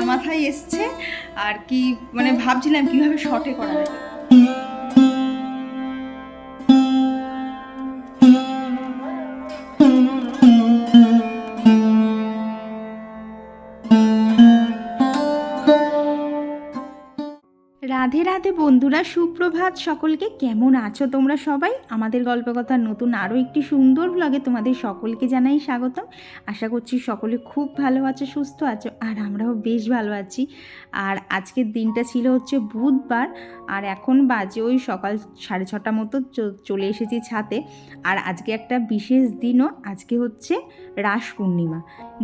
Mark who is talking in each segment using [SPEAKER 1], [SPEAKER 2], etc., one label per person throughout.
[SPEAKER 1] আমার মাথায় এসছে আর কি, মানে ভাবছিলাম কিভাবে শর্টে করা যায়। রাধে রাধে বন্ধুরা, সুপ্রভাত সকলকে। কেমন আছো তোমরা সবাই? আমাদের গল্পকথার নতুন আরও একটি সুন্দর ব্লগে তোমাদের সকলকে জানাই স্বাগতম। আশা করছি সকলে খুব ভালো আছো, সুস্থ আছো, আর আমরাও বেশ ভালো আছি। আর আজকের দিনটা ছিল হচ্ছে বুধবার, আর এখন বাজে ওই সকাল 6:30 মতো চলে এসেছি ছাদে। আর আজকে একটা বিশেষ দিনও, আজকে হচ্ছে রাস পূর্ণিমা,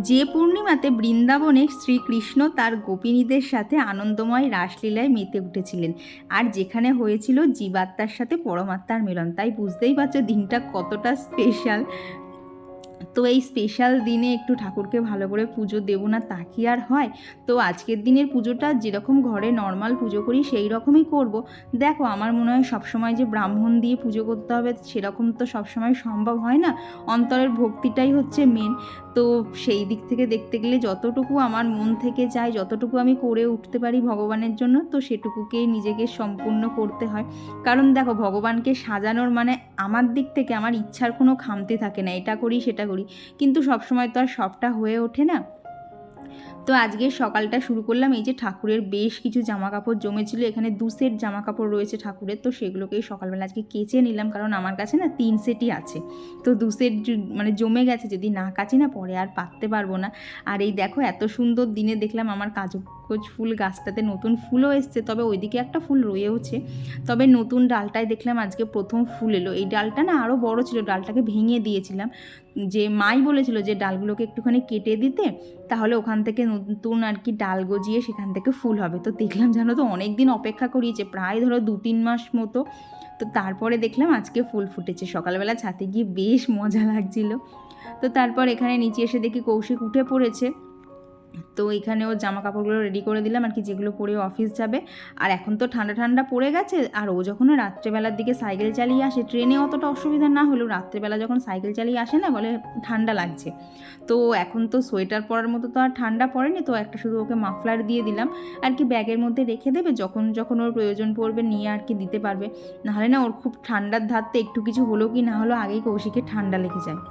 [SPEAKER 1] যে পূর্ণিমাতে বৃন্দাবনে শ্রীকৃষ্ণ তার গোপিনীদের সাথে আনন্দময় রাসলীলায় মেতে উঠেছিলেন, আর যেখানে হয়েছিল জীবাত্মার সাথে পরমাত্মার মিলন। তাই বুঝতেই পারছো দিনটা কতটা স্পেশাল। তো এই স্পেশাল দিনে একটু ঠাকুরকে ভালো করে পুজো দেবো না তা কি আর হয়? তো আজকের দিনের পুজোটা যেরকম ঘরে নর্মাল পুজো করি সেই রকমই করব। দেখো, আমার মনে হয় সবসময় যে ব্রাহ্মণ দিয়ে পুজো করতে হবে সেরকম তো সবসময় সম্ভব হয় না। অন্তরের ভক্তিটাই হচ্ছে মেন। তো সেই দিক থেকে দেখতে গেলে যতটুকু আমার মন থেকে চাই, যতটুকু আমি করে উঠতে পারি ভগবানের জন্য, তো সেটুকুকেই নিজেকে সম্পূর্ণ করতে হয়। কারণ দেখো, ভগবানকে সাজানোর মানে আমার দিক থেকে আমার ইচ্ছার কোনো খামতি থাকে না, এটা করি সেটা করি, কিন্তু সবসময় তো আর সবটা হয়ে ওঠে না। তো আজকে সকালটা শুরু করলাম, এই যে ঠাকুরের বেশ কিছু জামা কাপড় জমেছিল, এখানে 2 সেট জামা কাপড় রয়েছে ঠাকুরের, তো সেগুলোকেই সকালবেলা আজকে কেচে নিলাম, কারণ আমার কাছে না 3 সেটই আছে। তো 2 সেট মানে জমে গেছে, যদি না কাচি না পরে আর পাততে পারবো না। আর এই দেখো, এত সুন্দর দিনে দেখলাম আমার কাজকোজ ফুল গাছটাতে নতুন ফুলও এসছে, তবে ওইদিকে একটা ফুল রয়েওছে, তবে নতুন ডালটায় দেখলাম আজকে প্রথম ফুল এলো। এই ডালটা না আরও বড় ছিল, ডালটাকে ভেঙে দিয়েছিলাম, যে মাই বলেছিল যে ডালগুলোকে একটুখানি কেটে দিতে, তাহলে ওখান থেকে নতুন আর কি ডাল গজিয়ে সেখান থেকে ফুল হবে। তো দেখলাম জানো তো, অনেক দিন অপেক্ষা করিয়েছে, প্রায় ধরো 2-3 মাস মতো। তো তারপরে দেখলাম আজকে ফুল ফুটেছে। সকালবেলা ছাদে গিয়ে বেশ মজা লাগছিল। তো তারপর এখানে নিচে এসে দেখি কৌশিক উঠে পড়েছে, তো এখানে ওর জামা কাপড়গুলো রেডি করে দিলাম আর কি, যেগুলো পরে অফিস যাবে। আর এখন তো ঠান্ডা ঠান্ডা পড়ে গেছে, আর ও যখন রাত্রেবেলার দিকে সাইকেল চালিয়ে আসে, ট্রেনে অতটা অসুবিধা না হলেও রাত্রেবেলা যখন সাইকেল চালিয়ে আসে না, বলে ঠান্ডা লাগছে। তো এখন তো সোয়েটার পরার মতো তো আর ঠান্ডা পড়েনি, তো একটা শুধু ওকে মাফলার দিয়ে দিলাম আর কি, ব্যাগের মধ্যে রেখে দেবে, যখন যখন ওর প্রয়োজন পড়বে নিয়ে আর কি দিতে পারবে। নাহলে না ওর খুব ঠান্ডার ধারতে একটু কিছু হলো কি না হলো আগেই কৌশিকের ঠান্ডা লেগে যায়।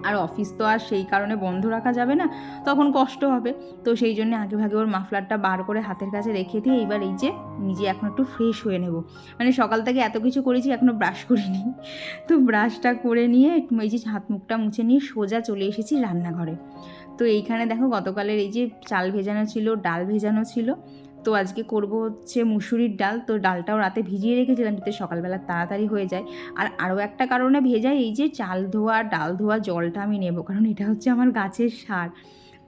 [SPEAKER 1] আর অফিস তো আর সেই কারণে বন্ধ রাখা যাবে না, তখন কষ্ট হবে। তো সেই জন্য আগে ভাগে ওর মাফলারটা বার করে হাতের কাছে রেখে দিয়ে এইবার এই যে নিজে এখন একটু ফ্রেশ হয়ে নেব। মানে সকাল থেকে এত কিছু করেছি, এখনও ব্রাশ করিনি। তো ব্রাশটা করে নিয়ে এই যে হাত মুখটা মুছে নিয়ে সোজা চলে এসেছি রান্নাঘরে। তো এইখানে দেখো, গতকালের এই যে চাল ভেজানো ছিল, ডাল ভেজানো ছিল, তো আজকে করব হচ্ছে মুসুরির ডাল। তো ডালটাও রাতে ভিজিয়ে রেখেছিলাম যাতে সকালবেলা তাড়াতাড়ি হয়ে যায়। আর আরও একটা কারণে ভেজাই, এই যে চাল ধোয়া ডাল ধোয়া জলটা আমি নেব, কারণ এটা হচ্ছে আমার গাছের সার,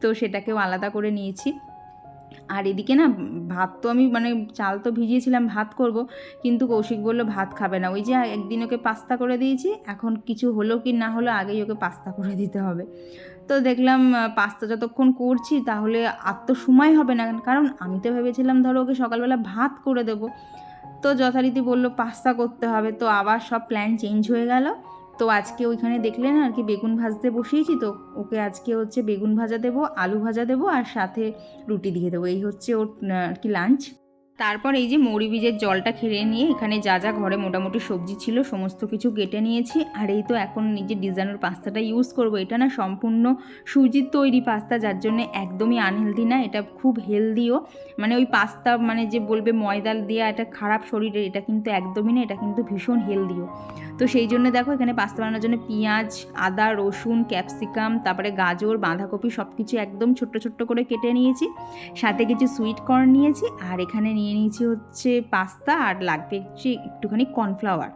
[SPEAKER 1] তো সেটাকেও আলাদা করে নিয়েছি। আর এদিকে না ভাত তো আমি মানে চাল তো ভিজিয়েছিলাম ভাত করব, কিন্তু কৌশিক বলল ভাত খাবে না। ওই যে একদিন ওকে পাস্তা করে দিয়েছি, এখন কিছু হলো কি না হলো আগেই ওকে পাস্তা করে দিতে হবে। তো দেখলাম পাস্তা যতক্ষণ করছি তাহলে আর তো সময় হবে না, কারণ আমি তো ভেবেছিলাম ধরো ওকে সকালবেলা ভাত করে দেবো। তো যথারীতি বললো পাস্তা করতে হবে, তো আবার সব প্ল্যান চেঞ্জ হয়ে গেল। তো আজকে ওইখানে দেখলে না আর কি বেগুন ভাজতে বসিয়েছি, তো ওকে আজকে হচ্ছে বেগুন ভাজা দেবো, আলু ভাজা দেবো, আর সাথে রুটি দিয়ে দেবো, এই হচ্ছে ওর আর কি লাঞ্চ। তারপর এই যে মৌরি বীজের জলটা খেয়ে নিয়ে এখানে যা যা ঘরে মোটামুটি সবজি ছিল সমস্ত কিছু কেটে নিয়েছি। আর এই তো এখন নিজে ডিজাইনের পাস্তাটা ইউজ করব। এটা না সম্পূর্ণ সুজির তৈরি পাস্তা, যার জন্য একদমই আনহেলদি না, এটা খুব হেলদিও। মানে ওই পাস্তা মানে যে বলবে ময়দা দেওয়া এটা খারাপ শরীরের, এটা কিন্তু একদমই না, এটা কিন্তু ভীষণ হেলদিও। তো সেই জন্য দেখো এখানে পাস্তা বানানোর জন্য পেঁয়াজ, আদা, রসুন, ক্যাপসিকাম, তারপরে গাজর, বাঁধাকপি সব কিছু একদম ছোট্ট ছোট্ট করে কেটে নিয়েছি, সাথে কিছু সুইট কর্ন নিয়েছি, আর এখানে নিয়ে নিয়েছি হচ্ছে পাস্তা, আর লাগবে হচ্ছে একটুখানি কর্নফ্লাওয়ার,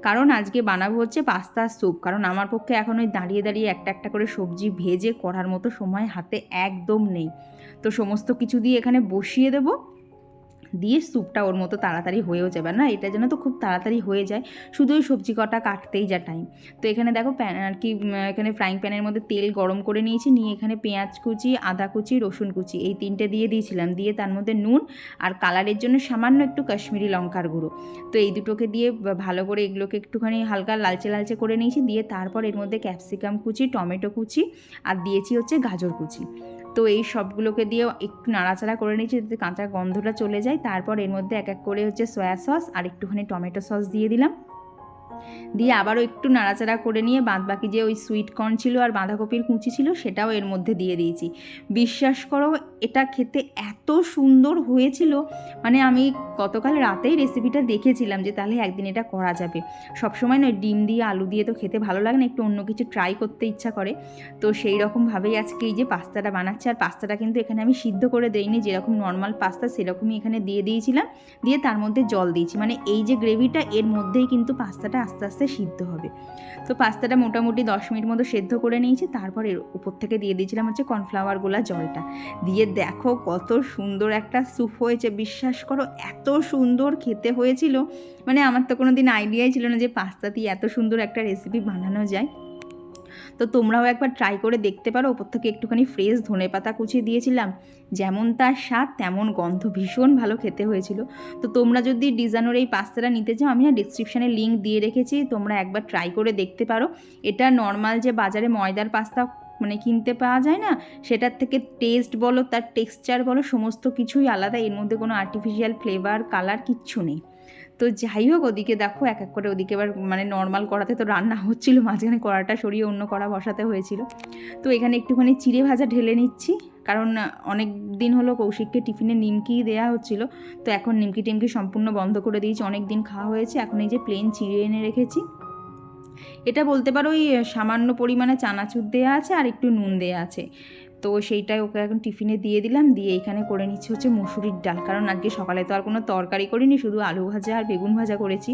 [SPEAKER 1] কারণ আজকে বানাবো হচ্ছে পাস্তার স্যুপ। কারণ আমার পক্ষে এখন ওই দাঁড়িয়ে দাঁড়িয়ে একটা একটা করে সবজি ভেজে করার মতো সময় হাতে একদম নেই। তো সমস্ত কিছু দিয়ে এখানে বসিয়ে দেবো, দিয়ে স্যুপটা ওর মতো তাড়াতাড়ি হয়েও যাবে না, এটা যেন তো খুব তাড়াতাড়ি হয়ে যায়, শুধু ওই সবজি কটা কাটতেই যা টাইম। তো এখানে দেখো প্যান আর কি, এখানে ফ্রাইং প্যানের মধ্যে তেল গরম করে নিয়েছি, নিয়ে এখানে পেঁয়াজ কুচি, আদা কুচি, রসুন কুচি এই 3টে দিয়ে দিয়েছিলাম, দিয়ে তার মধ্যে নুন আর কালারের জন্য সামান্য একটু কাশ্মীরি লঙ্কার গুঁড়ো, তো এই দুটোকে দিয়ে ভালো করে এগুলোকে একটুখানি হালকা লালচে লালচে করে নিয়েছি, দিয়ে তারপর এর মধ্যে ক্যাপসিকাম কুচি, টমেটো কুচি, আর দিয়েছি হচ্ছে গাজর কুচি। তো এই সবগুলোকে দিয়ে একটু নাড়াচাড়া করে নিচ্ছি যাতে কাঁচা গন্ধটা চলে যায়। তারপর এর মধ্যে এক এক করে হচ্ছে সয়া সস আর একটুখানি টমেটো সস দিয়ে দিলাম, দিয়ে আবারও একটু নাড়াচাড়া করে নিয়ে বাদবাকি যে ওই সুইট কর্ন ছিল আর বাঁধাকপির কুচি ছিল সেটাও এর মধ্যে দিয়ে দিয়েছি। বিশ্বাস করো এটা খেতে এত সুন্দর হয়েছিল, মানে আমি গতকাল রাতেই রেসিপিটা দেখেছিলাম যে তাহলে একদিন এটা করা যাবে। সবসময় নয় ডিম দিয়ে আলু দিয়ে তো খেতে ভালো লাগে না, একটু অন্য কিছু ট্রাই করতে ইচ্ছা করে। তো সেই রকমভাবেই আজকে এই যে পাস্তাটা বানাচ্ছি। আর পাস্তাটা কিন্তু এখানে আমি সিদ্ধ করে দেইনি, যেরকম নর্মাল পাস্তা সেরকমই এখানে দিয়ে দিয়েছিলাম, দিয়ে তার মধ্যে জল দিয়েছি, মানে এই যে গ্রেভিটা এর মধ্যেই কিন্তু পাস্তাটা আস্তে আস্তে সিদ্ধ হবে। তো পাস্তাটা মোটামুটি 10 মিনিট মতো সেদ্ধ করে নিয়েছি। তারপর এর উপর থেকে দিয়ে দিয়েছিলাম হচ্ছে কর্নফ্লাওয়ার গোলা জলটা, দিয়ে দেখো কত সুন্দর একটা স্যুপ হয়েছে। বিশ্বাস করো এত সুন্দর খেতে হয়েছিল, মানে আমার তো কোনো দিন আইডিয়াই ছিল না যে পাস্তা দিয়ে এত সুন্দর একটা রেসিপি বানানো যায়। তো তোমরাও একবার ট্রাই করে দেখতে পারো। ওপর থেকে একটুখানি ফ্রেশ ধনেপাতা কুচিয়ে দিয়েছিলাম, যেমন তার স্বাদ তেমন গন্ধ, ভীষণ ভালো খেতে হয়েছিল। তো তোমরা যদি ডিজানোর এই পাস্তাটা নিতে চাও, আমি না ডিসক্রিপশানে লিঙ্ক দিয়ে রেখেছি, তোমরা একবার ট্রাই করে দেখতে পারো। এটা নর্মাল যে বাজারে ময়দার পাস্তা মানে কিনতে পাওয়া যায় না, সেটার থেকে টেস্ট বলো, তার টেক্সচার বলো, সমস্ত কিছুই আলাদা। এর মধ্যে কোনো আর্টিফিশিয়াল ফ্লেভার কালার কিচ্ছু নেই। তো যাই হোক, ওদিকে দেখো এক এক করে ওদিকে এবার মানে নর্মাল কড়াতে তো রান্না হচ্ছিলো, মাঝখানে কড়াটা সরিয়ে অন্য কড়া বসাতে হয়েছিল। তো এখানে একটুখানি চিড়ে ভাজা ঢেলে নিচ্ছি, কারণ অনেক দিন হলো কৌশিককে টিফিনে নিমকি দেওয়া হচ্ছিল। তো এখন নিমকি টিমকি সম্পূর্ণ বন্ধ করে দিয়েছি, অনেক দিন খাওয়া হয়েছে। এখন এই যে প্লেন চিড়ে এনে রেখেছি, এটা বলতে পারো ওই সামান্য পরিমাণে চানাচুর দেওয়া আছে আর একটু নুন দেওয়া আছে। তো সেইটাই ওকে এখন টিফিনে দিয়ে দিলাম। দিয়ে এখানে করে নিচ্ছি হচ্ছে মুসুরির ডাল, কারণ আজকে সকালে তো আর কোনো তরকারি করিনি, শুধু আলু ভাজা আর বেগুন ভাজা করেছি।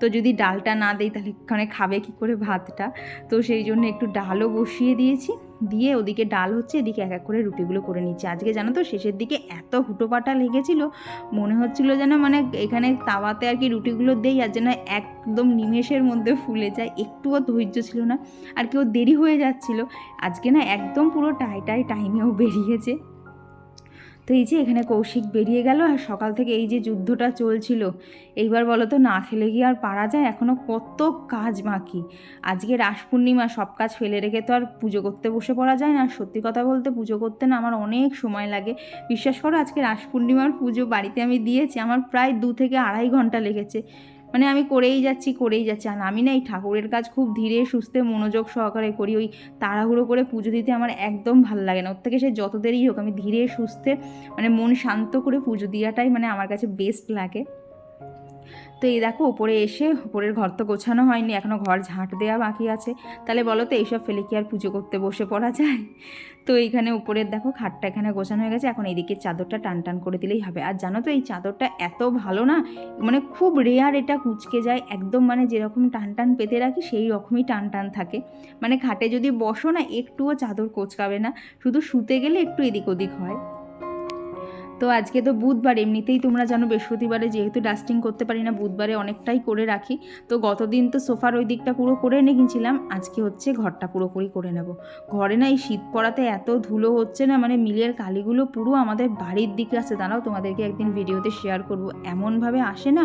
[SPEAKER 1] তো যদি ডালটা না দেই তাহলে এখানে খাবে কী করে ভাতটা, তো সেই জন্য একটু ডালও বসিয়ে দিয়েছি। দিয়ে ওদিকে ডাল হচ্ছে, এদিকে এক এক করে রুটিগুলো করে নিচ্ছি। আজকে জানো তো শেষের দিকে এত হুটোপাটা লেগেছিল, মনে হচ্ছিলো যেন মানে এখানে তাওয়াতে আর কি রুটিগুলো দেই আর যেন একদম নিমেষের মধ্যে ফুলে যায়, একটুও ধৈর্য ছিল না। আর কেউ দেরি হয়ে যাচ্ছিলো, আজকে না একদম পুরো টাইমেও বেরিয়েছে। তো এই যে এখানে কৌশিক বেরিয়ে গেল, আর সকাল থেকে এই যে যুদ্ধটা চলছিল। এইবার বলো তো না খেলে কি আর পারা যায়, এখনও কত কাজ বাকি। আজকে রাস পূর্ণিমা, সব কাজ ফেলে রেখে তো আর পুজো করতে বসে পড়া যায় না। সত্যি কথা বলতে পুজো করতে না আমার অনেক সময় লাগে। বিশ্বাস করো আজকে রাস পূর্ণিমার পুজো বাড়িতে আমি দিয়েছি, আমার প্রায় 2 থেকে 2.5 ঘন্টা লেগেছে। মানে আমি করেই যাচ্ছি। আর আমি না এই ঠাকুরের কাজ খুব ধীরে সুস্থে মনোযোগ সহকারে করি, ওই তাড়াহুড়ো করে পুজো দিতে আমার একদম ভালো লাগে না। ওর থেকে সে যত দেরি হোক আমি ধীরে সুস্থে মানে মন শান্ত করে পুজো দেওয়াটাই মানে আমার কাছে বেস্ট লাগে। তো এই দেখো ওপরে এসে, ওপরের ঘর তো গোছানো হয়নি, এখনও ঘর ঝাঁট দেওয়া বাকি আছে। তাহলে বলো তো এইসব ফেলে কি আর পুজো করতে বসে পড়া যায়? তো এইখানে উপরের দেখো খাটটা এখানে গোছানো হয়ে গেছে, এখন এইদিকে চাদরটা টান করে দিলেই হবে। আর জানো তো এই চাদরটা এত ভালো না, মানে খুব রেয়ার এটা কুঁচকে যায় একদম, মানে যেরকম টান পেতে রাখি সেই রকমই টান থাকে। মানে খাটে যদি বসো না একটুও চাদর কোঁচকাবে না, শুধু শুতে গেলে একটু এদিক ওদিক হয়। তো আজকে তো বুধবার, এমনিতেই তোমরা জানো বৃহস্পতিবারে যেহেতু ডাস্টিং করতে পারি না, বুধবারে অনেকটাই করে রাখি। তো গতদিন তো সোফার ওই দিকটা পুরো করে নিয়েছিলাম, আজকে হচ্ছে ঘরটা পুরোপুরি করে নেব। ঘরে না এই শীত পড়াতে এত ধুলো হচ্ছে না, মানে মিলের কালিগুলো পুরো আমাদের বাড়ির দিকে আসে। দাঁড়াও তোমাদেরকে একদিন ভিডিওতে শেয়ার করব, এমনভাবে আসে না।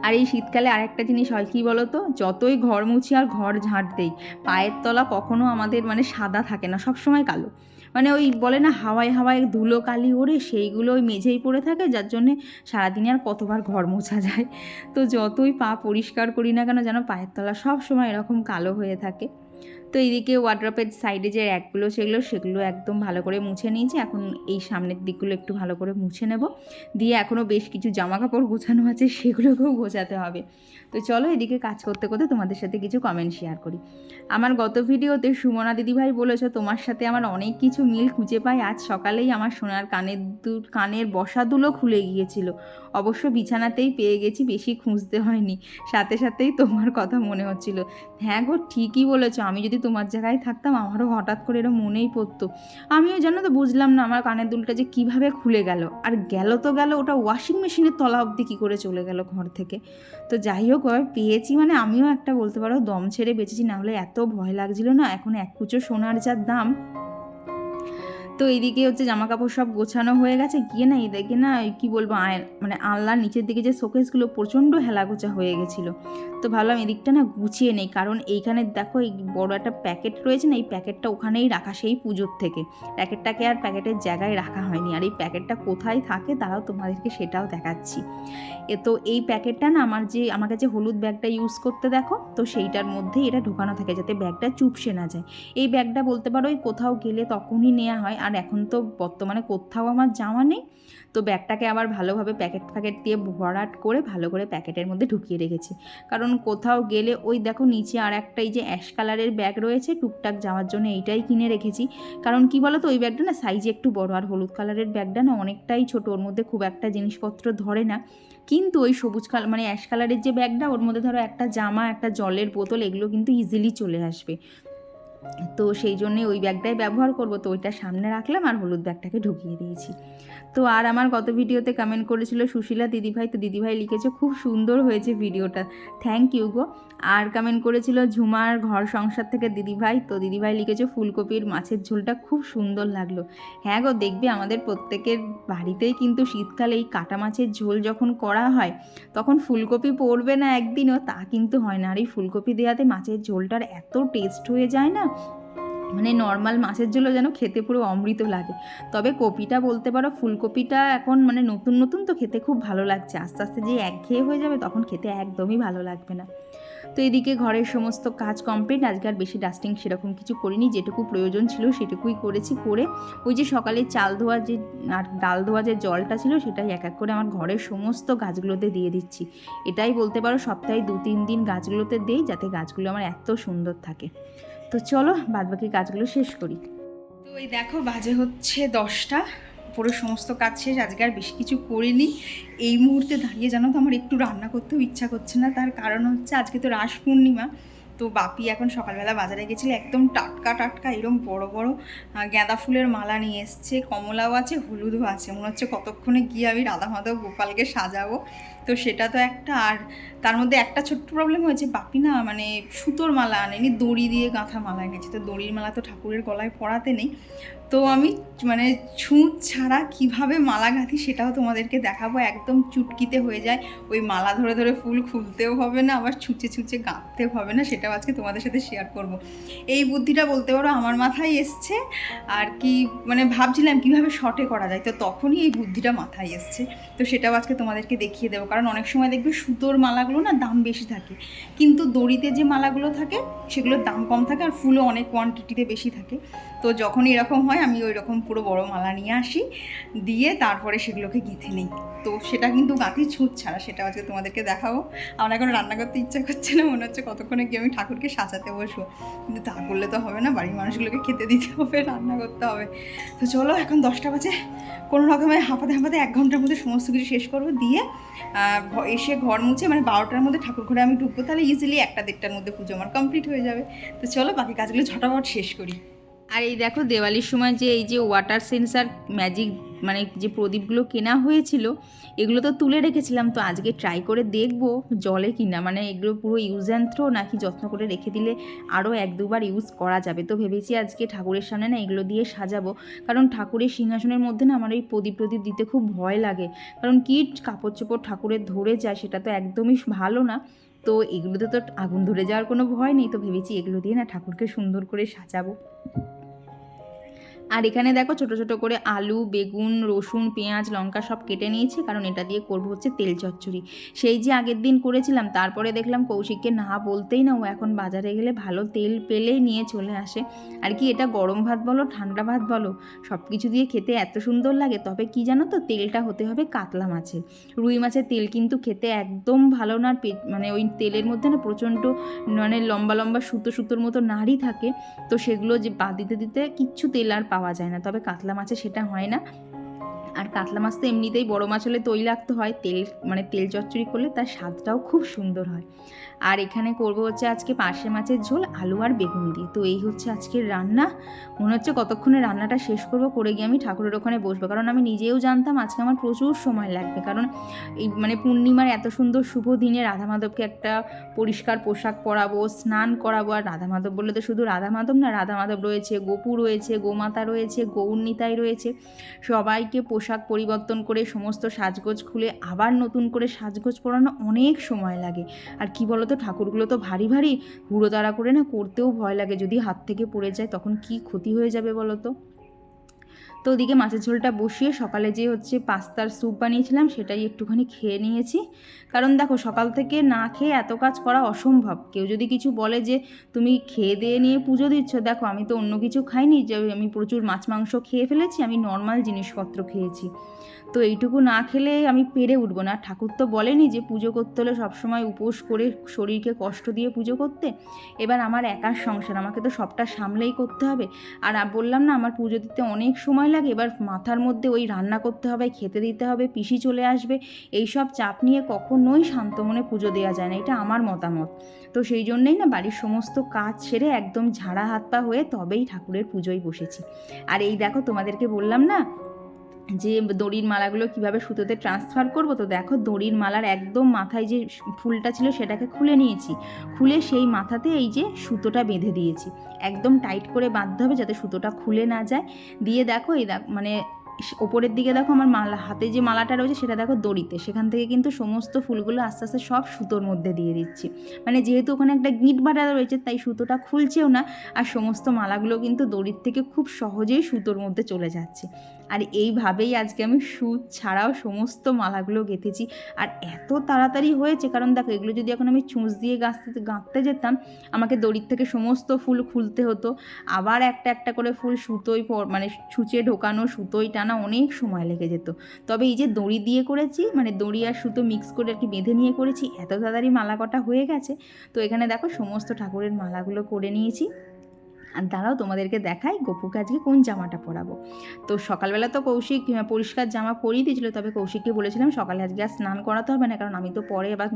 [SPEAKER 1] আর এই শীতকালে আরেকটা জিনিস হয় কী বলো তো, যতই ঘর মুছি আর ঘর ঝাঁট দেই, পায়ের তলা কখনো আমাদের মানে সাদা থাকে না, সবসময় কালো। মানে ওই বলে না হাওয়ায় ধুলো কালি ওড়ে, সেইগুলো ওই মেঝেই পড়ে থাকে, যার জন্যে সারাদিনে আর কতবার ঘর মোছা যায়। তো যতই পা পরিষ্কার করি না কেন যেন পায়ের তলা সব সময় এরকম কালো হয়ে থাকে। তো এইদিকে ওয়ার্ড্রপের সাইডে যে র্যাকগুলো সেগুলো একদম ভালো করে মুছে নিয়েছি। এখন এই সামনের দিকগুলো একটু ভালো করে মুছে নেব। দিয়ে এখনও বেশ কিছু জামা কাপড় গোছানো আছে, সেগুলোকেও গোছাতে হবে। তো চলো এদিকে কাজ করতে করতে তোমাদের সাথে কিছু কমেন্ট শেয়ার করি। আমার গত ভিডিওতে সুমনা দিদিভাই বলেছ তোমার সাথে আমার অনেক কিছু মিল খুঁজে পাই। আজ সকালেই আমার সোনার কানের বসাদুলো খুলে গিয়েছিল। অবশ্য বিছানাতেই পেয়ে গেছি, বেশি খুঁজতে হয়নি। সাথেই তোমার কথা মনে হচ্ছিল। হ্যাঁ গো, ঠিকই বলেছো, আমি যদি তোমার জায়গায় থাকতাম আমারও হঠাৎ করে এরকম মনেই পড়তো। আমিও জানো তো বুঝলাম না আমার কানের দুলটা যে কীভাবে খুলে গেল, আর গেল তো গেল, ওটা ওয়াশিং মেশিনের তলা অবধি কী করে চলে গেল ঘর থেকে। তো যাই হোক পেয়েছি, মানে আমিও একটা বলতে পারো দম ছেড়ে বেঁচেছি, না হলে এত ভয় লাগছিল না। এখন এক কুচো সোনার যার দাম। তো এইদিকে হচ্ছে জামা কাপড় সব গোছানো হয়ে গেছে, গিয়ে না এদিকে না কী বলবো মানে আলনার নিচের দিকে যে শোকেসগুলো প্রচণ্ড হেলাগোছা হয়ে গেছিলো। তো ভাবলাম এদিকটা না গুছিয়ে নেই, কারণ এইখানে দেখো এই বড় একটা প্যাকেট রয়েছে না, এই প্যাকেটটা ওখানেই রাখা সেই পুজোর থেকে। প্যাকেটটাকে আর প্যাকেটের জায়গায় রাখা হয়নি, আর এই প্যাকেটটা কোথায় থাকে তারাও তোমাদেরকে সেটাও দেখাচ্ছি। তো এই প্যাকেটটা না আমাকে যে হলুদ ব্যাগটা ইউজ করতে দেখো, তো সেইটার মধ্যেই এটা ঢোকানো থাকে যাতে ব্যাগটা চুপসে না যায়। এই ব্যাগটা বলতে পারো ওই কোথাও গেলে তখনই নেওয়া হয়, আর এখন তো বর্তমানে কোথাও আমার যাওয়া নেই, তো ব্যাগটাকে আবার ভালোভাবে প্যাকেট দিয়ে ভরাট করে ভালো করে প্যাকেটের মধ্যে ঢুকিয়ে রেখেছি। কারণ কোথাও গেলে ওই দেখো নিচে আর একটা এই যে অ্যাশ কালারের ব্যাগ রয়েছে, টুকটাক যাওয়ার জন্য এইটাই কিনে রেখেছি। কারণ কি বলো তো, ওই ব্যাগটা না সাইজে একটু বড়, আর হলুদ কালারের ব্যাগটা না অনেকটাই ছোট, ওর মধ্যে খুব একটা জিনিসপত্র ধরে না। কিন্তু ওই সবুজ কালার মানে অ্যাশ কালারের যে ব্যাগটা, ওর মধ্যে ধরো একটা জামা, একটা জলের বোতল, এগুলো কিন্তু ইজিলি চলে আসবে। তো সেই জন্যে ওই ব্যাগটাই ব্যবহার করব, তো ওইটা সামনে রাখলাম আর হলুদ ব্যাগটাকে ঢুকিয়ে দিয়েছি। তো আর আমার গত ভিডিওতে কমেন্ট করেছিল সুশীলা দিদিভাই, তো দিদিভাই লিখেছে খুব সুন্দর হয়েছে ভিডিওটা, থ্যাংক ইউ গো। আর কমেন্ট করেছিল ঝুমার ঘর সংসার থেকে দিদিভাই, তো দিদিভাই লিখেছে ফুলকপির মাছের ঝোলটা খুব সুন্দর লাগলো। হ্যাঁ গো, দেখবে আমাদের প্রত্যেকের বাড়িতেই কিন্তু শীতকালে এই কাটা মাছের ঝোল যখন করা হয় তখন ফুলকপি পড়বে না একদিনও, তা কিন্তু হয় না। আর এই ফুলকপি দেওয়াতে মাছের ঝোলটার এত টেস্ট হয়ে যায় না, মানে নর্মাল মাছের ঝোলও যেন খেতে পুরো অমৃত লাগে। তবে কপিটা বলতে পারো, ফুলকপিটা এখন মানে নতুন নতুন তো খেতে খুব ভালো লাগছে, আস্তে আস্তে যে একঘেয়ে হয়ে যাবে তখন খেতে একদমই ভালো লাগবে না। তো এদিকে ঘরের সমস্ত কাজ কমপ্লিট, আজকে আর বেশি ডাস্টিং সেরকম কিছু করিনি, যেটুকু প্রয়োজন ছিল সেটুকুই করেছি। করে ওই যে সকালে চাল ধোয়া যে আর ডাল ধোয়া যে জলটা ছিল সেটাই এক এক করে আমার ঘরের সমস্ত গাছগুলোতে দিয়ে দিচ্ছি। এটাই বলতে পারো সপ্তাহে 2-3 দিন গাছগুলোতে দেই, যাতে গাছগুলো আমার এত সুন্দর থাকে। তো চলো বাদবাকি কাজগুলো শেষ করি। তো এই দেখো বাজে হচ্ছে 10টা, পুরো সমস্ত কাজ শেষ, আজকে আর বেশি কিছু করিনি। এই মুহূর্তে দাঁড়িয়ে জানো তো আমার একটু রান্না করতেও ইচ্ছা করছে না, তার কারণ হচ্ছে আজকে তো রাস পূর্ণিমা। তো বাপি এখন সকালবেলা বাজারে গেছিলো, একদম টাটকা টাটকা এরকম বড় বড় গাঁদা ফুলের মালা নিয়ে এসছে, কমলাও আছে হলুদও আছে, মনে হচ্ছে কতক্ষণে গিয়ে আমি রাধা মাধব গোপালকে সাজাবো। তো সেটা তো একটা, আর তার মধ্যে একটা ছোট্ট প্রবলেম হয়েছে, বাপি না মানে সুতোর মালা আনেনি, দড়ি দিয়ে গাঁথা মালা এনেছে। তো দড়ির মালা তো ঠাকুরের গলায় পরাতে নেই, তো আমি মানে ছুঁচ ছাড়া কিভাবে মালা গাঁথি সেটাও তোমাদেরকে দেখাবো। একদম চুটকিতে হয়ে যায়, ওই মালা ধরে ধরে ফুল খুলতেও হবে না, আবার ছুঁচে ছুঁচে গাঁথতেও হবে না, সেটাও আজকে তোমাদের সাথে শেয়ার করব। এই বুদ্ধিটা বলতে পারো আমার মাথায় এসছে, আর কি মানে ভাবছিলাম কিভাবে শর্টে করা যায়, তো তখনই এই বুদ্ধিটা মাথায় এসছে। তো সেটাও আজকে তোমাদেরকে দেখিয়ে দেবো, কারণ অনেক সময় দেখবে সুতোর মালাগুলো না দাম বেশি থাকে, কিন্তু দড়িতে যে মালাগুলো থাকে সেগুলোর দাম কম থাকে আর ফুলও অনেক কোয়ান্টিটিতে বেশি থাকে। তো যখন এরকম হয় আমি ওই রকম পুরো বড় মালা নিয়ে আসি, দিয়ে তারপরে সেগুলোকে গেঁথে নিই। তো সেটা কিন্তু গাঁথি ছুঁচ ছাড়া, সেটা আজকে তোমাদেরকে দেখাবো। আমার এখন রান্না করতে ইচ্ছা করছে না, মনে হচ্ছে কতক্ষণে গিয়ে আমি ঠাকুরকে সাজাতে বসবো, কিন্তু তা করলে তো হবে না, বাড়ির মানুষগুলোকে খেতে দিতে হবে, রান্না করতে হবে। তো চলো এখন 10টা বাজে, কোনো রকমে হাঁপাতে হাঁপাতে 1 ঘন্টার মধ্যে সমস্ত কিছু শেষ করবো, দিয়ে এসে ঘর মুছে মানে 12টার মধ্যে ঠাকুর ঘরে আমি ঢুকবো, তাহলে ইজিলি 1টা-1:30টার মধ্যে পুজো আমার কমপ্লিট হয়ে যাবে। তো চলো বাকি কাজগুলো ঝটাফট শেষ করি। আর এই দেখো দেওয়ালির সময় যে এই যে ওয়াটার সেন্সার ম্যাজিক মানে যে প্রদীপগুলো কেনা হয়েছিল, এগুলো তো তুলে রেখেছিলাম, তো আজকে ট্রাই করে দেখবো জলে কিনা, মানে এগুলো পুরো ইউজ অ্যান্ড থ্রো নাকি যত্ন করে রেখে দিলে আরও 1-2বার ইউজ করা যাবে। তো ভেবেছি আজকে ঠাকুরের সামনে না এগুলো দিয়ে সাজাবো, কারণ ঠাকুরের সিংহাসনের মধ্যে না আমার এই প্রদীপ দিতে খুব ভয় লাগে, কারণ কি কাপড় চোপড় ঠাকুরের ধরে যায়, সেটা তো একদমই ভালো না। তো এগুলোতে তো আগুন ধরে যাওয়ার কোনো ভয় নেই, তো ভেবেছি এগুলো দিয়ে না ঠাকুরকে সুন্দর করে সাজাবো। আর এখানে দেখো ছোট ছোট করে আলু, বেগুন, রসুন, পেঁয়াজ, লঙ্কা সব কেটে নিয়েছি, কারণ এটা দিয়ে করবো হচ্ছে তেল চচ্চড়ি। সেই যে আগের দিন করেছিলাম, তারপরে দেখলাম কৌশিককে না বলতেই না ও এখন বাজারে গেলে ভালো তেল পেলেই নিয়ে চলে আসে। আর কি এটা গরম ভাত বলো ঠান্ডা ভাত বলো সব কিছু দিয়ে খেতে এত সুন্দর লাগে। তবে কি জানো তো, তেলটা হতে হবে কাতলা মাছের, রুই মাছের তেল কিন্তু খেতে একদম ভালো না, মানে ওই তেলের মধ্যে না প্রচণ্ড মানে লম্বা লম্বা সুতোর মতো নাড়ি থাকে, তো সেগুলো যে দিতে দিতে কিচ্ছু তেল আর পাওয়া যায় না। তবে কাতলা মাছে সেটা হয় না। আর কাতলা মাছ তো এমনিতেই বড় মাছ হলে তৈলাক্ত হয়, তেল চচ্চড়ি করলে তার স্বাদটাও খুব সুন্দর হয়। আর এখানে করব হচ্ছে আজকে পার্শে মাছের ঝোল আলু আর বেগুন দিয়ে। তো এই হচ্ছে আজকের রান্না। মনে হচ্ছে কতক্ষণে রান্নাটা শেষ করব, করে গিয়ে আমি ঠাকুরের ওখানে বসবো, কারণ আমি নিজেও জানতাম আজকে আমার প্রচুর সময় লাগবে, কারণ এই পূর্ণিমার এত সুন্দর শুভ দিনে রাধা মাধবকে একটা পরিষ্কার পোশাক পরাবো, স্নান করাবো। আর রাধা মাধব বললে তো শুধু রাধা মাধব না, রাধা মাধব রয়েছে, গোপু রয়েছে, গোমাতা রয়েছে, গৌরনিতাই রয়েছে। সবাইকে পোশাক পরিবর্তন করে সমস্ত সাজগোজ খুলে আবার নতুন করে সাজগোজ পরানো অনেক সময় লাগে। আর কি বলতো, ঠাকুরগুলো তো ভারী ভারী, হুড়োতাড়া করে না করতেও ভয় লাগে, যদি হাত থেকে পড়ে যায় তখন কি ক্ষতি হয়ে যাবে বলো তো। তো ওদিকে মাছের ঝোলটা বসিয়ে সকালে যে হচ্ছে পাস্তার স্যুপ বানিয়েছিলাম সেটাই একটুখানি খেয়ে নিয়েছি। কারণ দেখো, সকাল থেকে না খেয়ে এত কাজ করা অসম্ভব। কেউ যদি কিছু বলে যে তুমি খেয়ে দিয়ে নিয়ে পুজো দিচ্ছ, দেখো আমি তো অন্য কিছু খাইনি, যে আমি প্রচুর মাছ মাংস খেয়ে ফেলেছি, আমি নর্মাল জিনিসপত্র খেয়েছি। তো এইটুকু না খেলে আমি পেরে উঠবো না। ঠাকুর তো বলেনি যে পুজো করতে হলে সবসময় উপোস করে শরীরকে কষ্ট দিয়ে পুজো করতে। এবার আমার একার সংসার, আমাকে তো সবটা সামলেই করতে হবে। আর বললাম না, আমার পুজো দিতে অনেক সময় লাগে। এবার মাথার মধ্যে ওই রান্না করতে হবে, খেতে দিতে হবে, পিসি চলে আসবে, এইসব চাপ নিয়ে কখনোই শান্ত মনে পুজো দেওয়া যায় না, এটা আমার মতামত। তো সেই জন্যেই না বাড়ির সমস্ত কাজ সেরে একদম ঝাড়া হাত পা হয়ে তবেই ঠাকুরের পুজোয় বসেছি। আর এই দেখো, তোমাদেরকে বললাম না যে দড়ির মালাগুলো কিভাবে সুতোতে ট্রান্সফার করব। তো দেখো, দড়ির মালার একদম মাথায় যে ফুলটা ছিল সেটাকে খুলে নিয়েছি, খুলে সেই মাথাতে এই যে সুতোটা বেঁধে দিয়েছি। একদম টাইট করে বাঁধতে হবে যাতে সুতোটা খুলে না যায়। দিয়ে দেখো, এই ওপরের দিকে দেখো আমার মালা, হাতে যে মালাটা রয়েছে সেটা দেখো দড়িতে, সেখান থেকে কিন্তু সমস্ত ফুলগুলো আস্তে আস্তে সব সুতোর মধ্যে দিয়ে দিচ্ছি। যেহেতু ওখানে একটা গিঁট বাঁধা রয়েছে তাই সুতোটা খুলছেও না, আর সমস্ত মালাগুলো কিন্তু দড়ির থেকে খুব সহজেই সুতোর মধ্যে চলে যাচ্ছে। আর এইভাবেই আজকে আমি সুত ছাড়াও সমস্ত মালাগুলো গেঁথেছি। আর এত তাড়াতাড়ি হয়েছে, কারণ দেখো এগুলো যদি এখন আমি ছুঁচ দিয়ে গাঁথতে যেতাম, আমাকে দড়ির থেকে সমস্ত ফুল খুলতে হতো, আবার একটা একটা করে ফুল সুতোয় ছুঁচে ঢোকানো, সুতোয় টানা, অনেক সময় লেগে যেত। তবে এই যে দড়ি দিয়ে করেছি, দড়ি আর সুতো মিক্স করে আর কি বেঁধে নিয়ে করেছি, এত তাড়াতাড়ি মালা কটা হয়ে গেছে। তো এখানে দেখো সমস্ত ঠাকুরের মালাগুলো করে নিয়েছি। আর দাঁড়াও তোমাদেরকে দেখাই গপুকে আজকে কোন জামাটা পরাবো। তো সকালবেলা তো কৌশিক পরিষ্কার জামা পরিয়ে দিয়েছিল, তবে কৌশিককে বলেছিলাম সকালে আজকে আর স্নান করাতে হবে না, কারণ আমি তো পরে আবার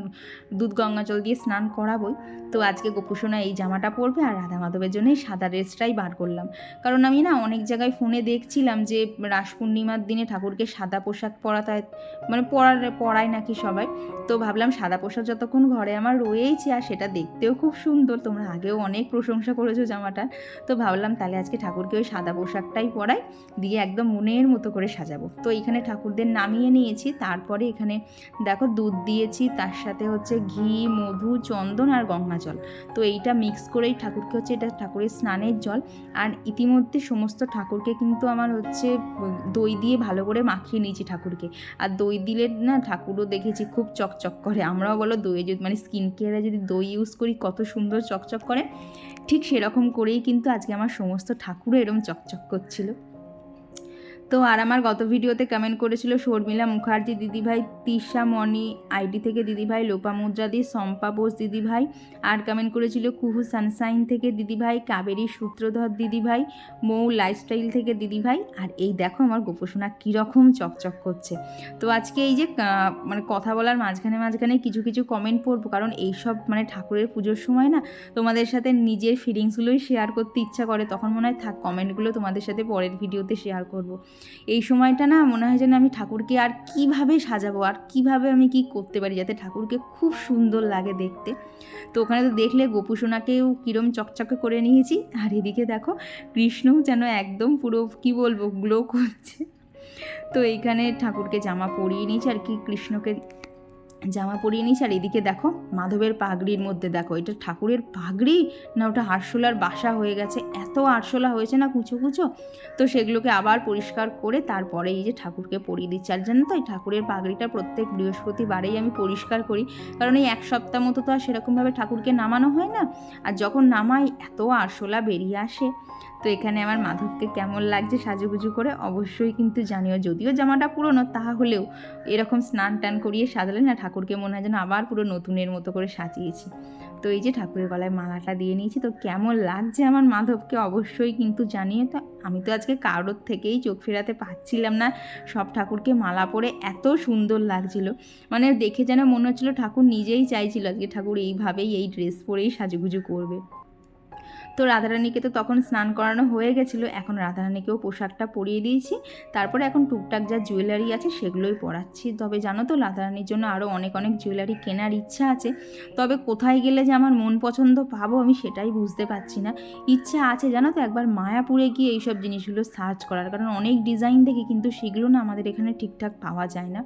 [SPEAKER 1] দুধ গঙ্গা জল দিয়ে স্নান করাবোই। তো আজকে গোপুসোনা এই জামাটা পরবে, আর রাধা মাধবের জন্য এই সাদা ড্রেসটাই বার করলাম। কারণ আমি না অনেক জায়গায় ফোনে দেখছিলাম যে রাস পূর্ণিমার দিনে ঠাকুরকে সাদা পোশাক পরাতে পরায় নাকি সবাই। তো ভাবলাম সাদা পোশাক যতক্ষণ ঘরে আমার রয়েইছে, আর সেটা দেখতেও খুব সুন্দর, তোমরা আগেও অনেক প্রশংসা করেছো জামাটা, তো ভাবলাম তাহলে আজকে ঠাকুরকে ওই সাদা পোশাকটাই পরাই, দিয়ে একদম মনের মতো করে সাজাবো। তো এখানে ঠাকুরদের নামিয়ে নিয়েছি, তারপরে এখানে দেখো দুধ দিয়েছি, তার সাথে হচ্ছে ঘি, মধু, চন্দন আর গঙ্গা জল। তো এইটা মিক্স করেই ঠাকুরকে হচ্ছে, এটা ঠাকুরের স্নানের জল। আর ইতিমধ্যে সমস্ত ঠাকুরকে কিন্তু আমার হচ্ছে দই দিয়ে ভালো করে মাখিয়ে নিয়েছি ঠাকুরকে। আর দই দিলে না ঠাকুরও দেখেছি খুব চকচক করে। আমরাও বলো দই যদি স্কিন কেয়ারে যদি দই ইউজ করি কত সুন্দর চকচক করে, ঠিক সেরকম করেই কিন্তু আজকে আমার সমস্ত ঠাকুরও এরকম চকচক করছিল। তো আর আমার গত ভিডিওতে কমেন্ট করেছিল শর্মিলা মুখার্জি দিদিভাই, তিশা মণি আইডি থেকে দিদিভাই, লোপা মুদ্রাদি, শম্পা বোস দিদিভাই, আর কমেন্ট করেছিল কুহু সানসাইন থেকে দিদিভাই, কাবেরী সূত্রধর দিদিভাই, মৌ লাইফস্টাইল থেকে দিদিভাই। আর এই দেখো আমার গোপসোনা কীরকম চকচক করছে। তো আজকে এই যে কথা বলার মাঝখানে মাঝখানে কিছু কিছু কমেন্ট পড়বো, কারণ এইসব ঠাকুরের পুজোর সময় না তোমাদের সাথে নিজের ফিলিংসগুলোই শেয়ার করতে ইচ্ছা করে, তখন মনে হয় থাক কমেন্টগুলো তোমাদের সাথে পরের ভিডিওতে শেয়ার করব। এই সময়টা না মনে হয় যেন আমি ঠাকুরকে আর কিভাবে সাজাবো, আর কিভাবে আমি কি করতে পারি যাতে ঠাকুরকে খুব সুন্দর লাগে দেখতে। তো ওখানে তো দেখলে গোপুসোনাকেও কিরম চকচকে করে নিয়েছি। আর এদিকে দেখো কৃষ্ণও যেন একদম পুরো কি বলবো গ্লো করছে। তো এইখানে ঠাকুরকে জামা পরিয়ে নিয়েছি, আর কি কৃষ্ণকে জামা পরিয়ে নিয়েছি। আর এদিকে দেখো মাধবের পাগড়ির মধ্যে দেখো এটা ঠাকুরের পাগড়ি না ওটা আরশোলার বাসা হয়ে গেছে, এত আরশোলা হয়েছে না কুচো কুচো। তো সেগুলোকে আবার পরিষ্কার করে তারপরে এই যে ঠাকুরকে পরিয়ে দিচ্ছি। আর জানো তো এই ঠাকুরের পাগড়িটা প্রত্যেক বৃহস্পতিবারেই আমি পরিষ্কার করি, কারণ এই এক সপ্তাহ মতো তো আর সেরকমভাবে ঠাকুরকে নামানো হয় না, আর যখন নামাই এত আরশোলা বেরিয়ে আসে। তো এখানে আমার মাধবকে কেমন লাগছে সাজুগুজু করে অবশ্যই কিন্তু জানিও, যদিও জামাটা পুরনো তাহলেও এরকম স্নান টান করিয়ে সাজালে না ঠাকুরকে মনে হয় যেন আবার পুরো নতুনের মতো করে সাজিয়েছি। তো এই যে ঠাকুরের গলায় মালাটা দিয়ে নিয়েছি। তো কেমন লাগছে আমার মাধবকে অবশ্যই কিন্তু জানিয়ে। তো আমি তো আজকে কারোর থেকেই চোখ ফেরাতে পারছিলাম না, সব ঠাকুরকে মালা পরে এত সুন্দর লাগছিল, মানে দেখে যেন মনে হচ্ছিলো ঠাকুর নিজেই চাইছিল আজকে ঠাকুর এইভাবেই এই ড্রেস পরেই সাজুগুজু করবে। তো রাধারানীকে তো তখন স্নান করানো হয়ে গেছিলো, এখন রাধারানীকেও পোশাকটা পরিয়ে দিয়েছি। তারপরে এখন টুকটাক যা জুয়েলারি আছে সেগুলোই পরাচ্ছি। তবে জানো তো রাধারানীর জন্য আরও অনেক অনেক জুয়েলারি কেনার ইচ্ছা আছে, তবে কোথায় গেলে যে আমার মন পছন্দ পাবো আমি সেটাই বুঝতে পারছি না। ইচ্ছা আছে জানো তো একবার মায়াপুরে গিয়ে এইসব জিনিসগুলো সার্চ করার, কারণ অনেক ডিজাইন দেখি কিন্তু সেগুলো না আমাদের এখানে ঠিকঠাক পাওয়া যায় না।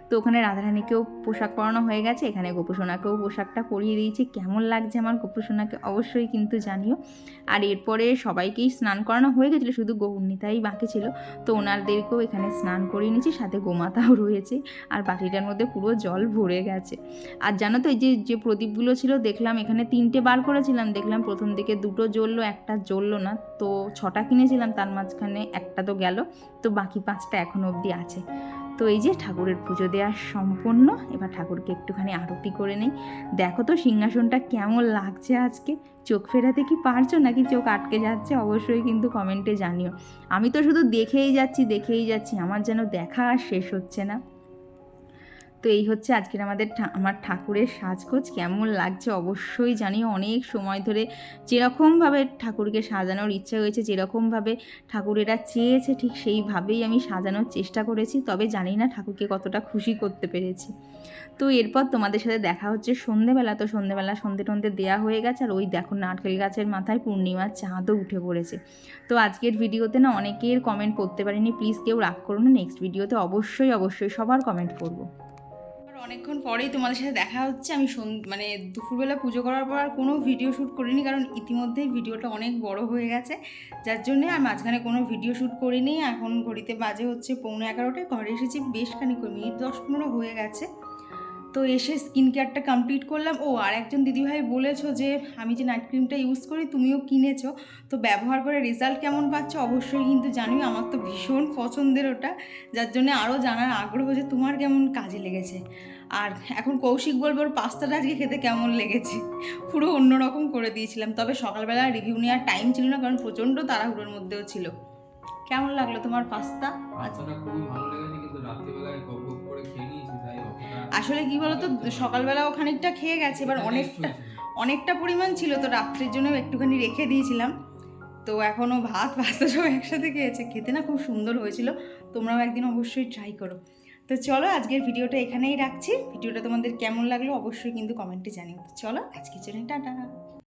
[SPEAKER 1] তো ওখানে রাধারানীকেও পোশাক পরানো হয়ে গেছে, এখানে গোপুসোনাকেও পোশাকটা পরিয়ে দিয়েছি। কেমন লাগছে আমার গোপুসোনাকে অবশ্যই কিন্তু জানিও। আর এরপরে সবাইকেই স্নান করানো হয়ে গেছিলো, শুধু গৌরনীতাই বাকি ছিল। তো ওনাদেরকেও এখানে স্নান করিয়ে নিয়েছি, সাথে গোমাতাও রয়েছে। আর বাটিটার মধ্যে পুরো জল ভরে গেছে। আর জানো তো এই যে প্রদীপগুলো ছিল দেখলাম এখানে 3টে বার করেছিলাম, দেখলাম প্রথম দিকে 2টো জ্বললো, একটা জ্বললো না। তো 6টা কিনেছিলাম, তার মাঝখানে একটা তো গেল, তো বাকি 5টা এখনও অবধি আছে। তো এই যে ঠাকুরের পুজো দেওয়া সম্পন্ন, এবার ঠাকুরকে একটুখানি আরতি করে নেই। দেখো তো সিংহাসনটা কেমন লাগছে আজকে, চোখ ফেরাতে কি পারছো নাকি চোখ আটকে যাচ্ছে অবশ্যই কিন্তু কমেন্টে জানিও। আমি তো শুধু দেখেই যাচ্ছি, আমার যেন দেখা আর শেষ হচ্ছে না। তো এই হচ্ছে আজকের আমার ঠাকুরের সাজগোজ। কেমন লাগছে অবশ্যই জানিও। অনেক সময় ধরে যেরকমভাবে ঠাকুরকে সাজানোর ইচ্ছা হয়েছে, যেরকমভাবে ঠাকুরেরা চেয়েছে ঠিক সেইভাবেই আমি সাজানোর চেষ্টা করেছি, তবে জানি না ঠাকুরকে কতটা খুশি করতে পেরেছি। তো এরপর তোমাদের সাথে দেখা হচ্ছে সন্ধেবেলা। তো সন্ধে টন্ধে দেওয়া হয়ে গেছে, আর ওই দেখো নারকেল গাছের মাথায় পূর্ণিমার চাঁদও উঠে পড়েছে। তো আজকের ভিডিওতে না অনেকের কমেন্ট পড়তে পারিনি, প্লিজ কেউ রাগ করো না, নেক্সট ভিডিওতে অবশ্যই সবার কমেন্ট পড়বো। অনেকক্ষণ পরেই তোমাদের সাথে দেখা হচ্ছে। আমি মানে দুপুরবেলা পুজো করার পর আর কোনো ভিডিও শ্যুট করিনি, কারণ ইতিমধ্যেই ভিডিওটা অনেক বড় হয়ে গেছে, যার জন্যে আর মাঝখানে কোনো ভিডিও শ্যুট করিনি। এখন ঘড়িতে বাজে হচ্ছে 11:15, ঘরে এসেছি বেশ খানিক মিনিট 10-15 হয়ে গেছে। তো এসে স্কিন কেয়ারটা কমপ্লিট করলাম। ও আর একজন দিদিভাই বলেছো যে আমি যে নাইট ক্রিমটা ইউজ করি তুমিও কিনেছো, তো ব্যবহার করে রেজাল্ট কেমন পাচ্ছ অবশ্যই কিন্তু জানিও। আমার তো ভীষণ পছন্দের ওটা, যার জন্য আরও জানার আগ্রহ যে তোমার কেমন কাজে লেগেছে। আর এখন কৌশিক বলবো ওর পাস্তাটা আজকে খেতে কেমন লেগেছে, পুরো অন্যরকম করে দিয়েছিলাম। তবে সকালবেলা রিভিউ নেওয়ার টাইম ছিল না, কারণ প্রচণ্ড তাড়াহুড়োর মধ্যেও ছিল। কেমন লাগলো তোমার পাস্তা?
[SPEAKER 2] পাস্তাটা খুবই ভালো লেগেছে, কিন্তু রাত্রিবেলায় গপ করে খেয়ে নিয়েছি, তাই
[SPEAKER 1] আসলে কি বলতো সকালবেলাও খানিকটা খেয়ে গেছে, এবার অনেকটা পরিমাণ ছিল, তো রাত্রের জন্য একটুখানি রেখে দিয়েছিলাম। তো এখনও ভাত পাস্তা সব একসাথে খেতে না খুব সুন্দর হয়েছিল। তোমরাও একদিন অবশ্যই ট্রাই করো। তো চলো আজকের ভিডিওটা এখানেই রাখছি। ভিডিওটা তোমাদের কেমন লাগলো অবশ্যই কিন্তু কমেন্টে জানিও। তো চলো আজকের জন্য টাটা।